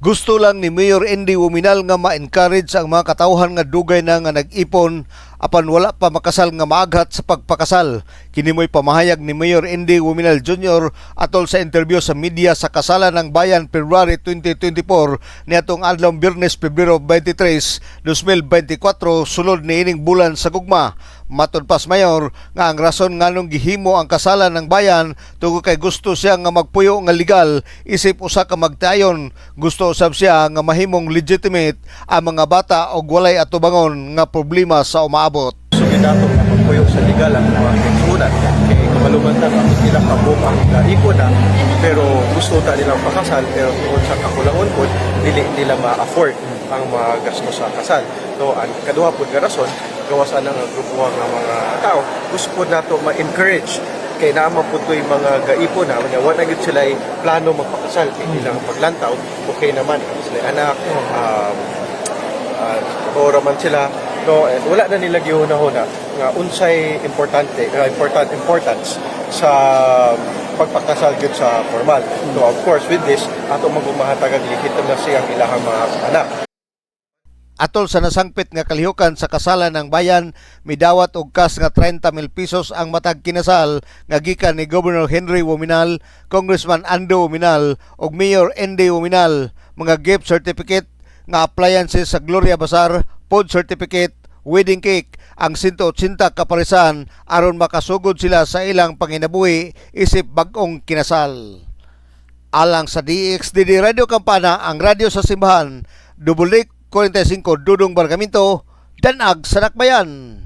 Gusto lang ni Mayor Andy Wuminal nga ma-encourage ang mga katawhan nga dugay na nga nag-ipon apan wala pa makasal nga maaghat sa pagpakasal. Kini mo'y pamahayag ni Mayor Andy Wuminal Jr. atol sa interview sa media sa Kasalan ng Bayan February 2024 niadtong adlaw Biyernes Pebrero 23, 2024 sulod niining bulan sa gugma. Matod pas Mayor nga ang rason nganong gihimo ang Kasalan ng Bayan tungod kay gusto siya nga magpuyo nga legal isip usa ka magtayon. Gusto usab siya nga mahimong legitimate ang mga bata og walay atubangon nga problema sa umaabot. So ginato na magpuyo sa legal ang mga kasunan kay kamalumatan ang ilang kabumang iko na pero gusto ta nilang pakasal pero tungod sa kakulangon pod dili nila ma-afford ang mga gasto sa kasal. So ang kaduha pod nga rason gawasan ng grupo ng mga tao gusto po nato ma-encourage kay naman po ito'y mga gaipo na wala na sila plano magpakasal kay ilang paglantaw okay naman sila anak kabora man sila no wala na nila gihuna-huna nga unsay importance sa pagpakasal gyud sa formal. So of course with this ato magumahatag legitimate na siyang ilahang mga anak. Atol sa nasangpit nga kalihukan sa Kasalan ng Bayan, midawat og kas nga 30,000 pesos ang matag kinasal nga gikan ni Governor Henry Wuminal, Congressman Ando Wuminal ug Mayor Andy Wuminal. Mga gift certificate nga appliances sa Gloria Bazaar, food certificate, wedding cake, ang 180 kaparisan aron makasugod sila sa ilang panginabuhi isip bag-ong kinasal. Alang sa DXDD Radio Kampana, ang radyo sa simbahan, Dubulik 45 Dudong Bargamento, Danag sa Nakbayan.